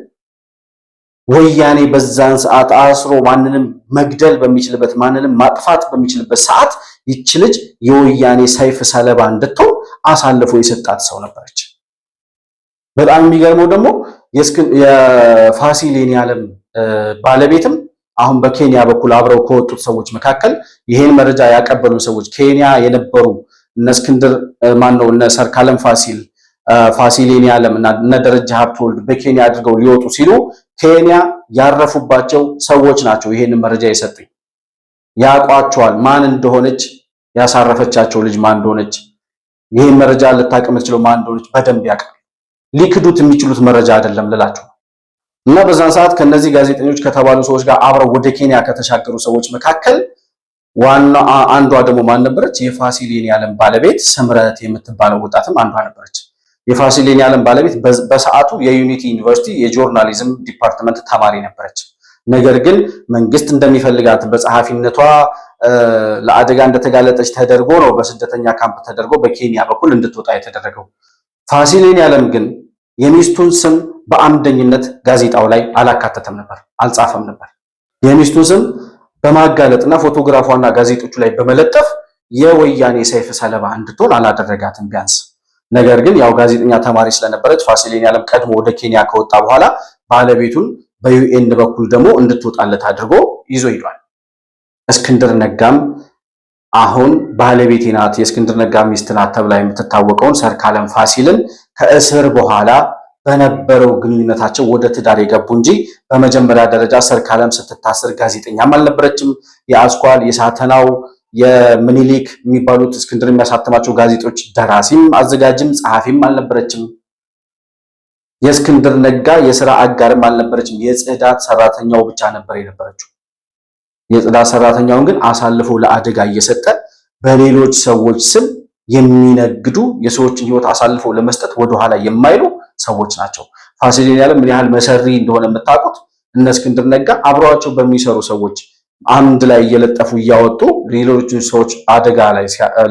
Speaker 1: ወያኔ በዛን ሰዓት አስሮ ማንንም መግደል በሚችልበት ማንንም ማጥፋት በሚችልበት ሰዓት ይች ልጅ የወያኔ ሰይፍ ሰለባ እንድትሆን አሳልፎ የሰጣት ሰው ነበረች። በጣም የሚገርመው ደግሞ የፋሲል የኔዓለም ባለቤትም አሁን በኬንያ በኩል አብረው ከወጡት ሰዎች መካከል ይሄን መረጃ ያቀበሉ ሰዎች ኬንያ የነበሩ እነ እስክንድር እነ ሰርካለም ፋሲል የኔዓለም እና እነ ደረጃ ሀብተወልድ በኬንያ አድርገው ሊወጡ ሲሉ ኬንያ ያረፉባቸው ሰዎች ናቸው ይሄንን መረጃ የሰጡኝ። ያቋቸዋል ማን እንደሆነች ያሳረፈቻቸው ልጅ ማን እንደሆነች ይሄን መረጃ ልታቀም የምትችለው ማን እንደሆነች በደንብ ያውቃል። ሊክዱት የሚችሉት መረጃ አይደለም ልላችሁ እና በዛን ሰዓት ከነዚህ ጋዜጠኞች ከተባሉ ሰዎች ጋር አብረው ወደ ኬንያ ከተሻገሩ ሰዎች መካከል ዋና አንዷ ደግሞ ማን ነበረች? የፋሲል የኔዓለም ባለቤት ስምረት የምትባለው ወጣትም አንዷ ነበረች። የፋሲል የኔዓለም ባለቤት በሰዓቱ የዩኒቲ ዩኒቨርሲቲ የጆርናሊዝም ዲፓርትመንት ተማሪ ነበረች። ነገር ግን መንግስት እንደሚፈልጋት በጸሐፊነቷ ለአደጋ እንደተጋለጠች ተደርጎ ነው በስደተኛ ካምፕ ተደርጎ በኬንያ በኩል እንድትወጣ የተደረገው። ፋሲል የኔዓለም ግን የሚስቱን ስም በአምደኝነት ጋዜጣው ላይ አላካተተም ነበር፣ አልጻፈም ነበር። የሚስቱን ስም በማጋለጥና ፎቶግራፏና ጋዜጦቹ ላይ በመለጠፍ የወያኔ ሰይፍ ሰለባ እንድትሆን አላደረጋትም ቢያንስ። ነገር ግን ያው ጋዜጠኛ ተማሪ ስለነበረች ፋሲል የኔዓለም ቀድሞ ወደ ኬንያ ከወጣ በኋላ ባለቤቱን በዩኤን በኩል ደግሞ እንድትወጣለት አድርጎ ይዞ ሄዷል። እስክንድር ነጋም አሁን ባለቤቴ ናት የእስክንድር ነጋ ሚስት ናት ተብላ የምትታወቀውን ሰርካለም ፋሲልን ከእስር በኋላ በነበረው ግንኙነታቸው ወደ ትዳር የገቡ እንጂ በመጀመሪያ ደረጃ ሰርካለም ስትታሰር ጋዜጠኛም አልነበረችም። የአስኳል የሳተናው የምኒሊክ የሚባሉት እስክንድር የሚያሳትማቸው ጋዜጦች ደራሲም አዘጋጅም ጸሐፊም አልነበረችም። የእስክንድር ነጋ የሥራ አጋርም አልነበረችም። የጽዳት ሰራተኛው ብቻ ነበር የነበረችው። የጽዳት ሰራተኛውን ግን አሳልፎ ለአደጋ እየሰጠ በሌሎች ሰዎች ስም የሚነግዱ የሰዎችን ሕይወት አሳልፎ ለመስጠት ወደኋላ የማይሉ ሰዎች ናቸው። ፋሲል የኔዓለም ምን ያህል መሰሪ እንደሆነ የምታውቁት እነ እስክንድር ነጋ አብረዋቸው በሚሰሩ ሰዎች አንድ ላይ እየለጠፉ እያወጡ ሌሎችን ሰዎች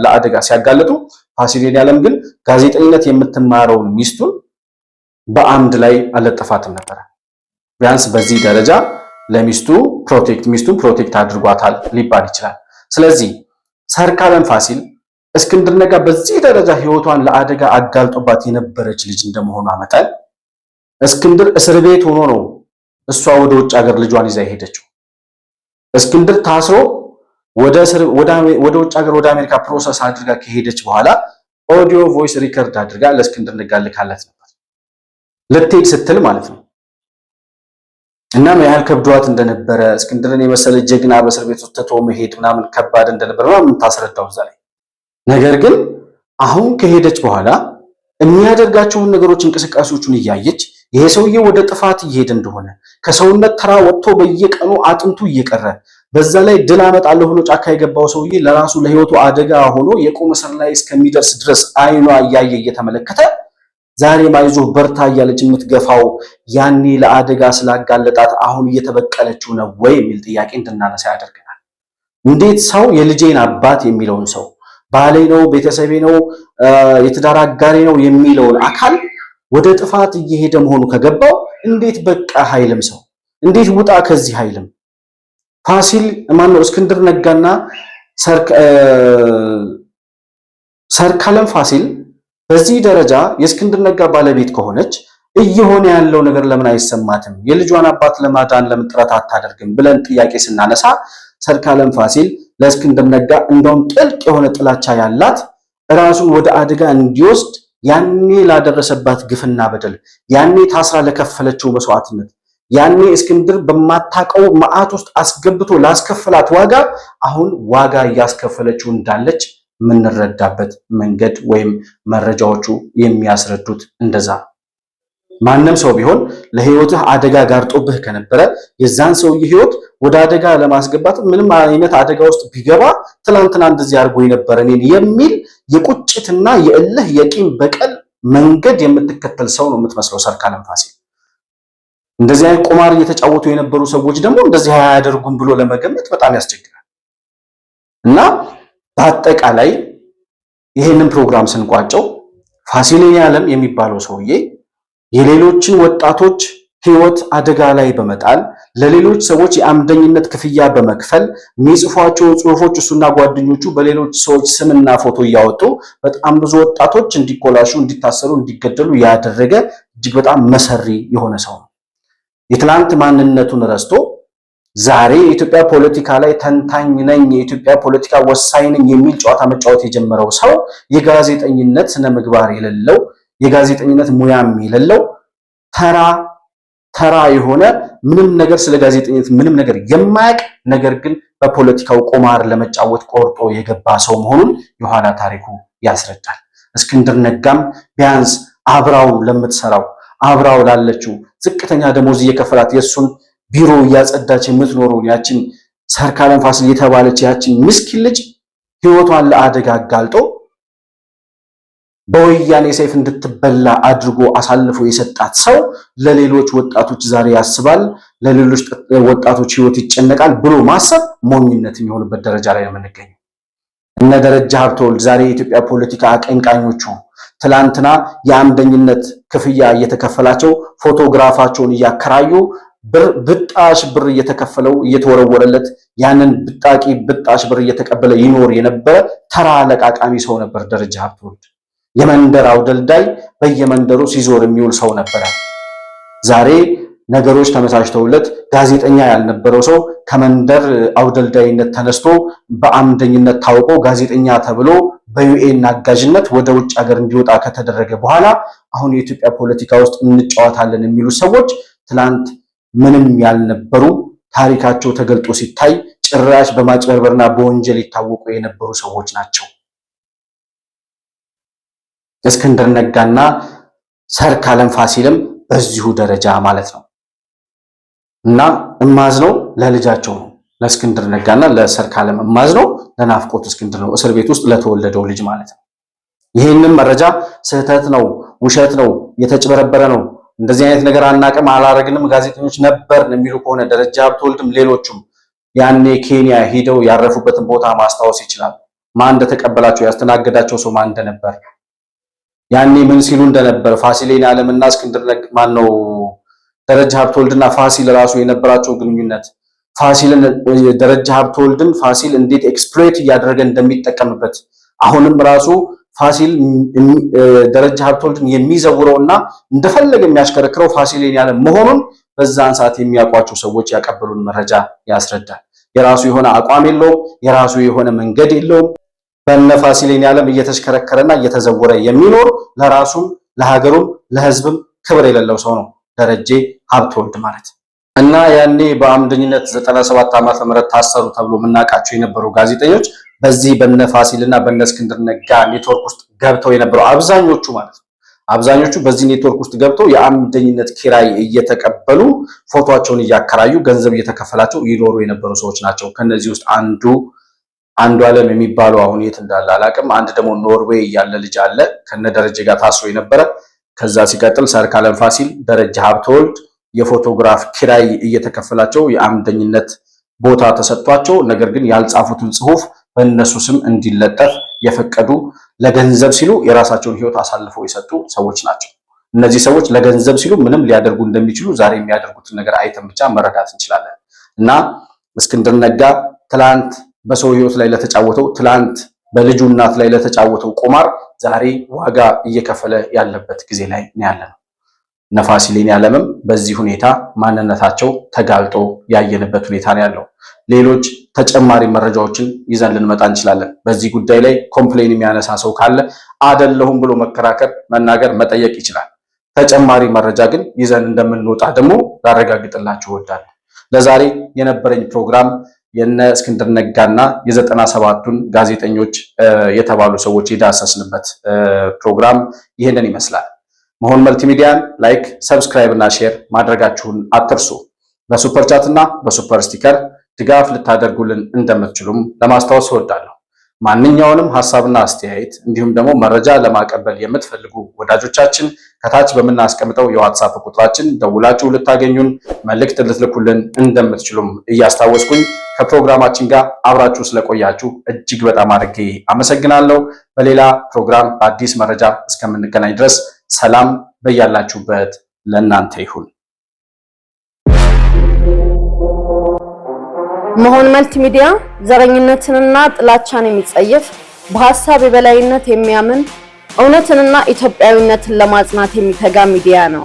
Speaker 1: ለአደጋ ሲያጋልጡ፣ ፋሲል የኔዓለም ግን ጋዜጠኝነት የምትማረውን ሚስቱን በአንድ ላይ አልለጠፋትም ነበር። ቢያንስ በዚህ ደረጃ ሚስቱን ፕሮቴክት አድርጓታል ሊባል ይችላል። ስለዚህ ሰርካለም ፋሲል እስክንድር ነጋ በዚህ ደረጃ ህይወቷን ለአደጋ አጋልጦባት የነበረች ልጅ እንደመሆኗ መጠን እስክንድር እስር ቤት ሆኖ ነው እሷ ወደ ውጭ ሀገር ልጇን ይዛ ሄደችው። እስክንድር ታስሮ ወደ ውጭ ሀገር ወደ አሜሪካ ፕሮሰስ አድርጋ ከሄደች በኋላ ኦዲዮ ቮይስ ሪከርድ አድርጋ ለእስክንድር ነጋ ልካለት ነበር፣ ልትሄድ ስትል ማለት ነው። እና ምን ያህል ከብዷት እንደነበረ እስክንድርን የመሰለ ጀግና በእስር ቤት ውስጥ ተቶ መሄድ ምናምን ከባድ እንደነበረ ምናምን ታስረዳው እዛ ላይ። ነገር ግን አሁን ከሄደች በኋላ የሚያደርጋቸውን ነገሮች እንቅስቃሴዎቹን እያየች ይሄ ሰውዬ ወደ ጥፋት እየሄደ እንደሆነ ከሰውነት ተራ ወጥቶ በየቀኑ አጥንቱ እየቀረ በዛ ላይ ድል አመጣለሁ ብሎ ጫካ የገባው ሰውዬ ለራሱ ለህይወቱ አደጋ ሆኖ የቁም እስር ላይ እስከሚደርስ ድረስ አይኗ እያየ እየተመለከተ ዛሬ ማይዞህ በርታ እያለች የምትገፋው ያኔ ለአደጋ ስላጋለጣት አሁን እየተበቀለችው ነው ወይ የሚል ጥያቄ እንድናነሳ ያደርገናል። እንዴት ሰው የልጄን አባት የሚለውን ሰው ባሌ ነው፣ ቤተሰቤ ነው፣ የትዳር አጋሪ ነው የሚለውን አካል ወደ ጥፋት እየሄደ መሆኑ ከገባው እንዴት በቃ ኃይልም ሰው እንዴት ውጣ ከዚህ ኃይልም ፋሲል ማነው እስክንድር ነጋና ሰርካለም ፋሲል በዚህ ደረጃ የእስክንድር ነጋ ባለቤት ከሆነች እየሆነ ያለው ነገር ለምን አይሰማትም? የልጇን አባት ለማዳን ለምን ጥረት አታደርግም ብለን ጥያቄ ስናነሳ ሰርካለም ፋሲል ለእስክንድር ነጋ እንደውም ጥልቅ የሆነ ጥላቻ ያላት ራሱን ወደ አደጋ እንዲወስድ ያኔ ላደረሰባት ግፍና በደል ያኔ ታስራ ለከፈለችው መስዋዕትነት ያኔ እስክንድር በማታቀው መዓት ውስጥ አስገብቶ ላስከፈላት ዋጋ አሁን ዋጋ እያስከፈለችው እንዳለች የምንረዳበት መንገድ ወይም መረጃዎቹ የሚያስረዱት እንደዛ። ማንም ሰው ቢሆን ለህይወትህ አደጋ ጋርጦብህ ከነበረ የዛን ሰውዬ ህይወት ወደ አደጋ ለማስገባት ምንም አይነት አደጋ ውስጥ ቢገባ ትላንትና እንደዚህ አድርጎ የነበረ እኔን የሚል የቁጭትና የእልህ የቂም በቀል መንገድ የምትከተል ሰው ነው የምትመስለው ሰርካለም ፋሲል። እንደዚህ አይነት ቁማር እየተጫወቱ የነበሩ ሰዎች ደግሞ እንደዚህ አያደርጉም ብሎ ለመገመት በጣም ያስቸግራል። እና በአጠቃላይ ይሄንን ፕሮግራም ስንቋጨው ፋሲል የኔዓለም የሚባለው ሰውዬ የሌሎችን ወጣቶች ህይወት አደጋ ላይ በመጣል ለሌሎች ሰዎች የአምደኝነት ክፍያ በመክፈል የሚጽፏቸው ጽሁፎች እሱና ጓደኞቹ በሌሎች ሰዎች ስምና ፎቶ እያወጡ በጣም ብዙ ወጣቶች እንዲኮላሹ፣ እንዲታሰሩ፣ እንዲገደሉ ያደረገ እጅግ በጣም መሰሪ የሆነ ሰው ነው። የትላንት ማንነቱን ረስቶ ዛሬ የኢትዮጵያ ፖለቲካ ላይ ተንታኝ ነኝ፣ የኢትዮጵያ ፖለቲካ ወሳኝ ነኝ የሚል ጨዋታ መጫወት የጀመረው ሰው የጋዜጠኝነት ስነ ምግባር የሌለው የጋዜጠኝነት ሙያም የሌለው ተራ የሆነ ምንም ነገር ስለ ጋዜጠኝነት ምንም ነገር የማያውቅ ነገር ግን በፖለቲካው ቁማር ለመጫወት ቆርጦ የገባ ሰው መሆኑን የኋላ ታሪኩ ያስረዳል። እስክንድር ነጋም ቢያንስ አብራው ለምትሰራው አብራው ላለችው ዝቅተኛ ደሞዝ እየከፈላት የሱን ቢሮ እያጸዳች የምትኖረው ያችን ሰርካለም ፋሲል የተባለች ያችን ምስኪን ልጅ ህይወቷን ለአደጋ አጋልጦ በወያኔ ሰይፍ እንድትበላ አድርጎ አሳልፎ የሰጣት ሰው ለሌሎች ወጣቶች ዛሬ ያስባል፣ ለሌሎች ወጣቶች ህይወት ይጨነቃል ብሎ ማሰብ ሞኝነት የሚሆንበት ደረጃ ላይ ነው የምንገኘው። እነ ደረጃ ሀብተወልድ ዛሬ የኢትዮጵያ ፖለቲካ አቀንቃኞቹ ትላንትና የአምደኝነት ክፍያ እየተከፈላቸው ፎቶግራፋቸውን እያከራዩ ብጣሽ ብር እየተከፈለው እየተወረወረለት ያንን ብጣሽ ብር እየተቀበለ ይኖር የነበረ ተራ ለቃቃሚ ሰው ነበር ደረጃ ሀብተወልድ። የመንደር አውደልዳይ በየመንደሩ ሲዞር የሚውል ሰው ነበረ። ዛሬ ነገሮች ተመሳሽተውለት ጋዜጠኛ ያልነበረው ሰው ከመንደር አውደልዳይነት ተነስቶ በአምደኝነት ታውቆ ጋዜጠኛ ተብሎ በዩኤን አጋዥነት ወደ ውጭ ሀገር እንዲወጣ ከተደረገ በኋላ አሁን የኢትዮጵያ ፖለቲካ ውስጥ እንጫወታለን የሚሉ ሰዎች ትላንት ምንም ያልነበሩ ታሪካቸው ተገልጦ ሲታይ ጭራሽ በማጭበርበርና በወንጀል ይታወቁ የነበሩ ሰዎች ናቸው። እስክንድር ነጋና ሰርካለም ፋሲልም በዚሁ ደረጃ ማለት ነው። እና እማዝነው ለልጃቸው ነው፣ ለእስክንድር ነጋና ለሰርካለም እማዝነው ለናፍቆት እስክንድር ነው፣ እስር ቤት ውስጥ ለተወለደው ልጅ ማለት ነው። ይህንን መረጃ ስህተት ነው፣ ውሸት ነው፣ የተጭበረበረ ነው፣ እንደዚህ አይነት ነገር አናቅም አላረግንም ጋዜጠኞች ነበርን የሚሉ ከሆነ ደረጃ ሀብተወልድም ሌሎቹም ያኔ ኬንያ ሄደው ያረፉበትን ቦታ ማስታወስ ይችላል። ማን እንደተቀበላቸው ያስተናገዳቸው ሰው ማን እንደነበር ያኔ ምን ሲሉ እንደነበር ፋሲሌን ዓለምና እስክንድር ማነው ደረጃ ሀብተወልድና ፋሲል ራሱ የነበራቸው ግንኙነት ፋሲልን ደረጃ ሀብተወልድን ፋሲል እንዴት ኤክስፕሎይት እያደረገ እንደሚጠቀምበት አሁንም ራሱ ፋሲል ደረጃ ሀብተወልድን የሚዘውረውና እንደፈለገ የሚያሽከረክረው ፋሲሌን ዓለም መሆኑን በዛን ሰዓት የሚያውቋቸው ሰዎች ያቀበሉን መረጃ ያስረዳል። የራሱ የሆነ አቋም የለውም፣ የራሱ የሆነ መንገድ የለውም። በእነ ፋሲሌን ዓለም እየተሽከረከረና እየተዘወረ የሚኖር ለራሱም ለሀገሩም ለሕዝብም ክብር የሌለው ሰው ነው ደረጀ ሀብተወልድ ማለት እና ያኔ በአምደኝነት 97 ዓመተ ምህረት ታሰሩ ተብሎ የምናውቃቸው የነበሩ ጋዜጠኞች በዚህ በነ ፋሲልና በነ እስክንድር ነጋ ኔትወርክ ውስጥ ገብተው የነበሩ አብዛኞቹ ማለት ነው። አብዛኞቹ በዚህ ኔትወርክ ውስጥ ገብተው የአምደኝነት ኪራይ እየተቀበሉ ፎቶአቸውን እያከራዩ ገንዘብ እየተከፈላቸው ይኖሩ የነበሩ ሰዎች ናቸው። ከነዚህ ውስጥ አንዱ ዓለም የሚባለው አሁን የት እንዳለ አላውቅም። አንድ ደግሞ ኖርዌይ ያለ ልጅ አለ ከነ ደረጀ ጋር ታስሮ የነበረ። ከዛ ሲቀጥል ሰርካለም ፋሲል፣ ደረጃ ሀብተወልድ የፎቶግራፍ ኪራይ እየተከፈላቸው የአምደኝነት ቦታ ተሰጥቷቸው ነገር ግን ያልጻፉትን ጽሁፍ በእነሱ ስም እንዲለጠፍ የፈቀዱ ለገንዘብ ሲሉ የራሳቸውን ህይወት አሳልፈው የሰጡ ሰዎች ናቸው። እነዚህ ሰዎች ለገንዘብ ሲሉ ምንም ሊያደርጉ እንደሚችሉ ዛሬ የሚያደርጉትን ነገር አይተን ብቻ መረዳት እንችላለን። እና እስክንድር ነጋ ትላንት በሰው ህይወት ላይ ለተጫወተው ትላንት በልጁ እናት ላይ ለተጫወተው ቁማር ዛሬ ዋጋ እየከፈለ ያለበት ጊዜ ላይ ነው ያለነው። ነፋሲሌን ዓለምም በዚህ ሁኔታ ማንነታቸው ተጋልጦ ያየንበት ሁኔታ ነው ያለው። ሌሎች ተጨማሪ መረጃዎችን ይዘን ልንመጣ እንችላለን። በዚህ ጉዳይ ላይ ኮምፕሌን የሚያነሳ ሰው ካለ አይደለሁም ብሎ መከራከር፣ መናገር፣ መጠየቅ ይችላል። ተጨማሪ መረጃ ግን ይዘን እንደምንወጣ ደግሞ ላረጋግጥላችሁ እወዳለሁ። ለዛሬ የነበረኝ ፕሮግራም የነ እስክንድር ነጋና የ97ቱን ጋዜጠኞች የተባሉ ሰዎች የዳሰስንበት ፕሮግራም ይሄንን ይመስላል። መሆን መልቲሚዲያን ላይክ፣ ሰብስክራይብ እና ሼር ማድረጋችሁን አትርሱ። በሱፐር ቻት እና በሱፐር ስቲከር ድጋፍ ልታደርጉልን እንደምትችሉም ለማስታወስ እወዳለሁ። ማንኛውንም ሐሳብና አስተያየት እንዲሁም ደግሞ መረጃ ለማቀበል የምትፈልጉ ወዳጆቻችን ከታች በምናስቀምጠው የዋትስአፕ ቁጥራችን ደውላችሁ ልታገኙን መልእክት ልትልኩልን እንደምትችሉም እያስታወስኩኝ ከፕሮግራማችን ጋር አብራችሁ ስለቆያችሁ እጅግ በጣም አድርጌ አመሰግናለሁ። በሌላ ፕሮግራም በአዲስ መረጃ እስከምንገናኝ ድረስ ሰላም በያላችሁበት ለእናንተ ይሁን።
Speaker 2: መሆን መልቲሚዲያ ዘረኝነትንና ጥላቻን የሚጸየፍ በሐሳብ የበላይነት የሚያምን እውነትንና ኢትዮጵያዊነትን ለማጽናት የሚተጋ ሚዲያ ነው።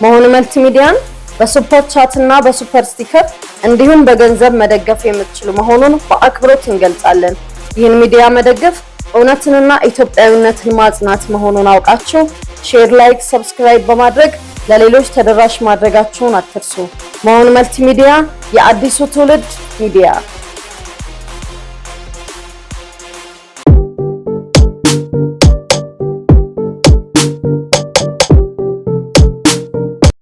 Speaker 2: መሆን መልቲሚዲያን በሱፐር ቻት እና በሱፐር ስቲከር እንዲሁም በገንዘብ መደገፍ የምትችሉ መሆኑን በአክብሮት እንገልጻለን። ይህን ሚዲያ መደገፍ እውነትንና ኢትዮጵያዊነትን ማጽናት መሆኑን አውቃችሁ ሼር፣ ላይክ፣ ሰብስክራይብ በማድረግ ለሌሎች ተደራሽ ማድረጋችሁን አትርሱ። መሆን መልቲሚዲያ የአዲሱ ትውልድ ሚዲያ